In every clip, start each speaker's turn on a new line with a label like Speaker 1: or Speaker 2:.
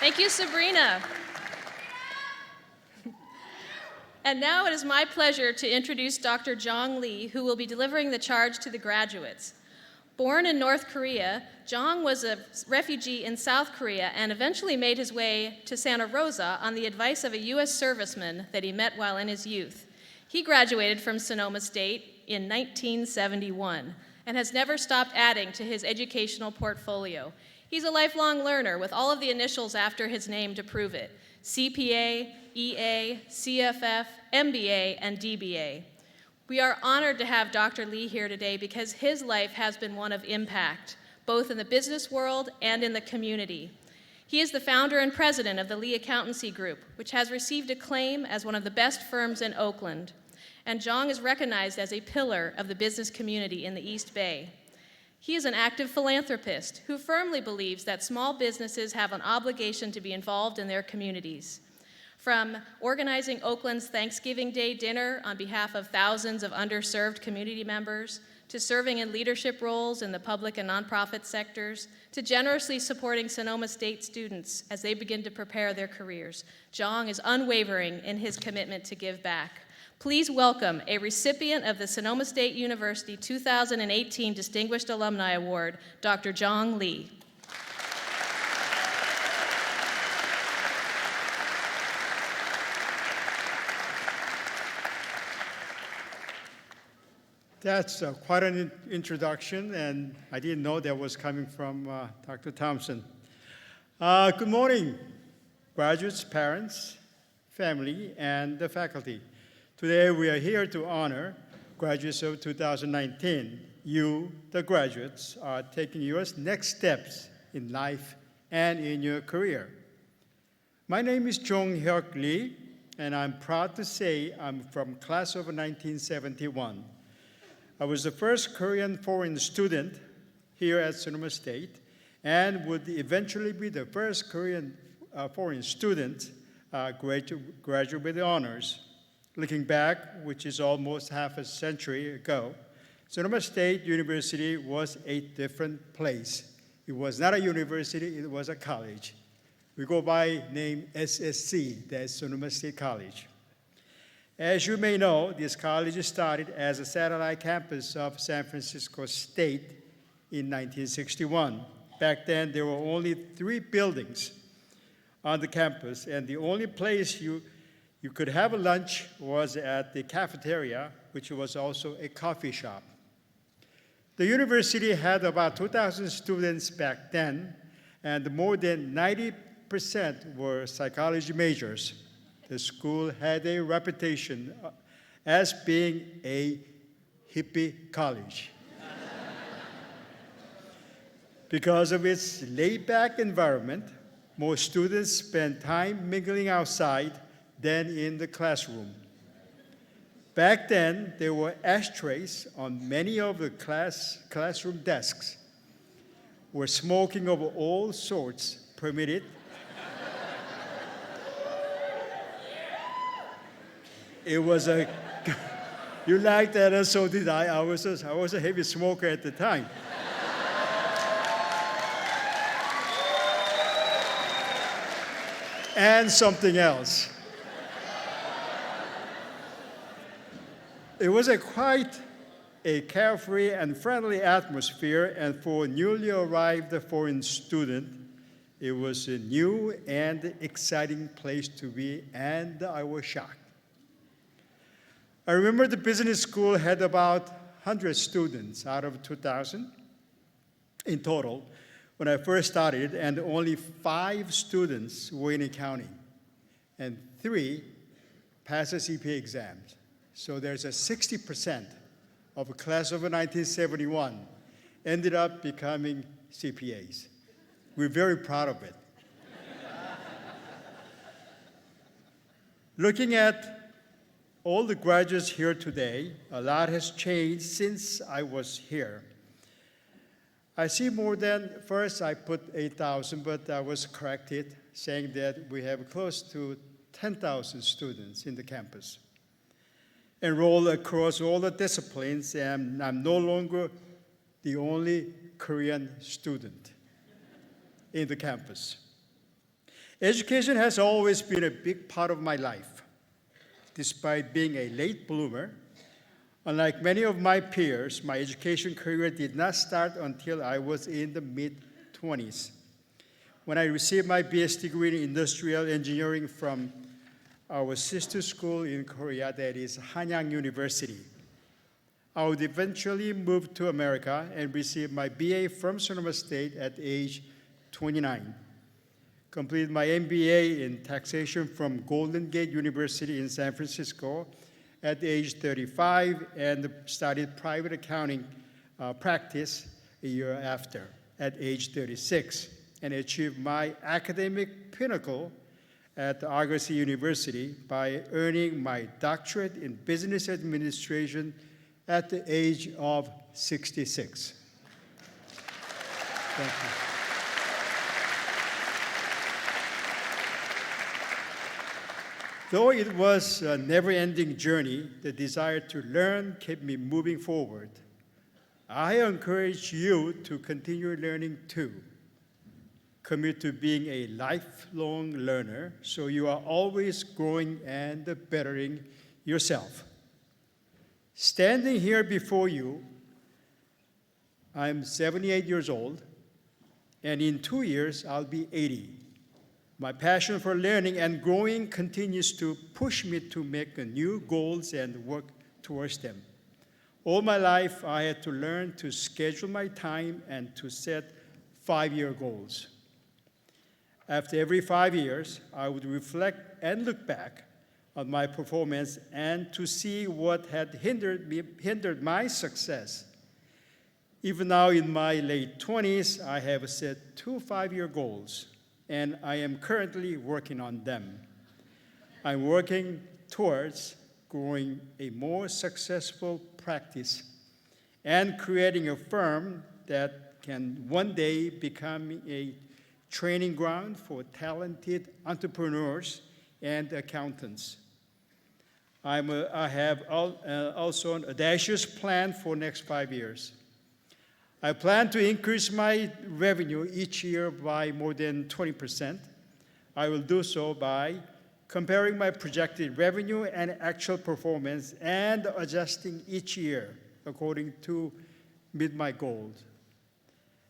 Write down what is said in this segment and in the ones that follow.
Speaker 1: Thank you, Sabrina. And now it is my pleasure to introduce Dr. Jong Lee, who will be delivering the charge to the graduates. Born in North Korea, Jong was a refugee in South Korea and eventually made his way to Santa Rosa on the advice of a U.S. serviceman that he met while in his youth. He graduated from Sonoma State in 1971 and has never stopped adding to his educational portfolio. He's a lifelong learner with all of the initials after his name to prove it: CPA, EA, CFF, MBA, and DBA. We are honored to have Dr. Lee here today because his life has been one of impact, both in the business world and in the community. He is the founder and president of the Lee Accountancy Group, which has received acclaim as one of the best firms in Oakland. And Jong is recognized as a pillar of the business community in the East Bay. He is an active philanthropist who firmly believes that small businesses have an obligation to be involved in their communities. From organizing Oakland's Thanksgiving Day dinner on behalf of thousands of underserved community members, to serving in leadership roles in the public and nonprofit sectors, to generously supporting Sonoma State students as they begin to prepare their careers, Jong is unwavering in his commitment to give back. Please welcome a recipient of the Sonoma State University 2018 Distinguished Alumni Award, Dr. Jong Lee.
Speaker 2: That's quite an introduction, and I didn't know that was coming from Dr. Thompson. Good morning, graduates, parents, family, and the faculty. Today we are here to honor graduates of 2019. You, the graduates, are taking your next steps in life and in your career. My name is Jong Lee, and I'm proud to say I'm from class of 1971. I was the first Korean foreign student here at Sonoma State and would eventually be the first Korean foreign student graduate with honors. Looking back, which is almost half a century ago, Sonoma State University was a different place. It was not a university, it was a college. We go by name SSC, that's Sonoma State College. As you may know, this college started as a satellite campus of San Francisco State in 1961. Back then, there were only 3 buildings on the campus, and the only place you could have a lunch was at the cafeteria, which was also a coffee shop. The university had about 2,000 students back then, and more than 90% were psychology majors. The school had a reputation as being a hippie college. Because of its laid-back environment, most students spent time mingling outside than in the classroom. Back then, there were ashtrays on many of the classroom desks, where smoking of all sorts permitted. It was a, you liked that, and so did I. I was a heavy smoker at the time. And something else. It was quite a carefree and friendly atmosphere, and for a newly arrived foreign student, it was a new and exciting place to be, and I was shocked. I remember the business school had about 100 students out of 2,000 in total when I first started, and only 5 students were in accounting, and 3 passed the CPA exams. So there's a 60% of a class of 1971 ended up becoming CPAs. We're very proud of it. Looking at all the graduates here today, a lot has changed since I was here. I see more than, first I put 8,000, but I was corrected, saying that we have close to 10,000 students in the campus, enrolled across all the disciplines, and I'm no longer the only Korean student in the campus. Education has always been a big part of my life. Despite being a late bloomer, unlike many of my peers, my education career did not start until I was in the mid-20s, when I received my BS degree in industrial engineering from our sister school in Korea, that is Hanyang University. I would eventually move to America and receive my BA from Sonoma State at age 29. Completed my MBA in taxation from Golden Gate University in San Francisco at age 35 and started private accounting practice a year after at age 36 and achieved my academic pinnacle at Argosy University by earning my doctorate in business administration at the age of 66. Thank you. Though it was a never-ending journey, the desire to learn kept me moving forward. I encourage you to continue learning too. Commit to being a lifelong learner so you are always growing and bettering yourself. Standing here before you, I'm 78 years old, and in 2 years, I'll be 80. My passion for learning and growing continues to push me to make new goals and work towards them. All my life, I had to learn to schedule my time and to set 5-year goals. After every 5 years, I would reflect and look back on my performance and to see what had hindered my success. Even now in my late 20s, I have set 2 5-year goals, and I am currently working on them. I'm working towards growing a more successful practice and creating a firm that can one day become a training ground for talented entrepreneurs and accountants. I have also an audacious plan for next 5 years. I plan to increase my revenue each year by more than 20%. I will do so by comparing my projected revenue and actual performance and adjusting each year according to meet my goals.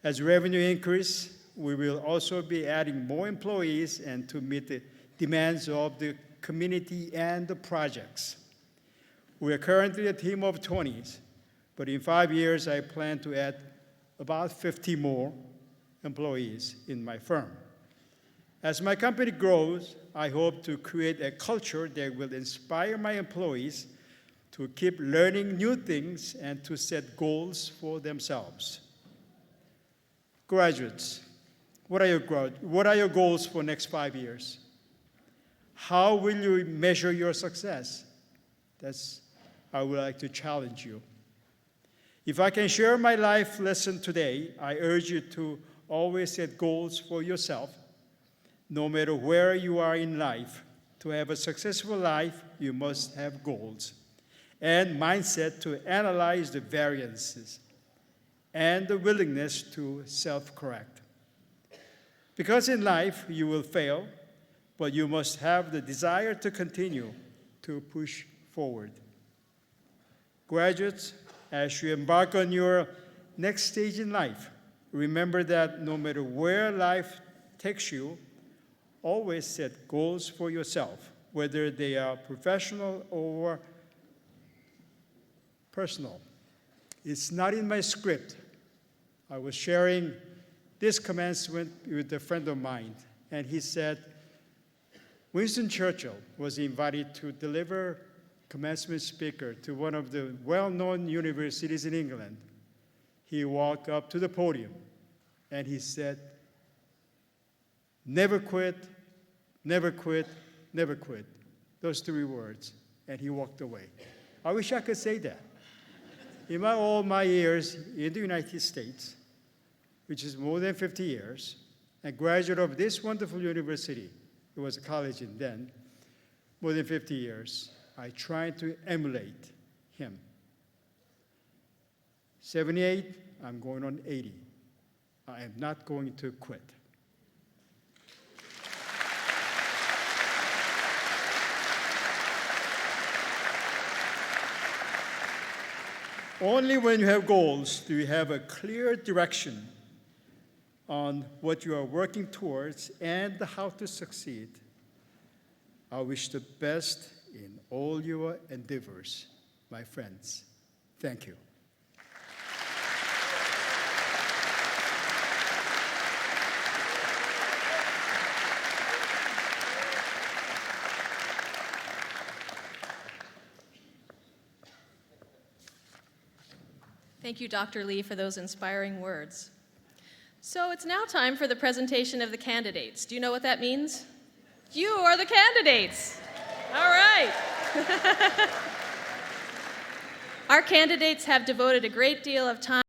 Speaker 2: As revenue increase, we will also be adding more employees and to meet the demands of the community and the projects. We are currently a team of 20s, but in 5 years, I plan to add about 50 more employees in my firm. As my company grows, I hope to create a culture that will inspire my employees to keep learning new things and to set goals for themselves. Graduates, what are your goals for next 5 years? How will you measure your success? I would like to challenge you. If I can share my life lesson today, I urge you to always set goals for yourself. No matter where you are in life, to have a successful life, you must have goals and mindset to analyze the variances and the willingness to self-correct. Because in life, you will fail, but you must have the desire to continue to push forward. Graduates, as you embark on your next stage in life, remember that no matter where life takes you, always set goals for yourself, whether they are professional or personal. It's not in my script. I was sharing this commencement with a friend of mine, and he said, Winston Churchill was invited to deliver commencement speaker to one of the well-known universities in England. He walked up to the podium and he said, "Never quit, never quit, never quit." Those 3 words, and he walked away. I wish I could say that. In all my years in the United States, which is more than 50 years, a graduate of this wonderful university, it was a college in then, more than 50 years, I tried to emulate him. 78, I'm going on 80. I am not going to quit. Only when you have goals do you have a clear direction on what you are working towards and how to succeed. I wish the best in all your endeavors, my friends. Thank you.
Speaker 1: Thank you, Dr. Lee, for those inspiring words. So it's now time for the presentation of the candidates. Do you know what that means? You are the candidates. All right. Our candidates have devoted a great deal of time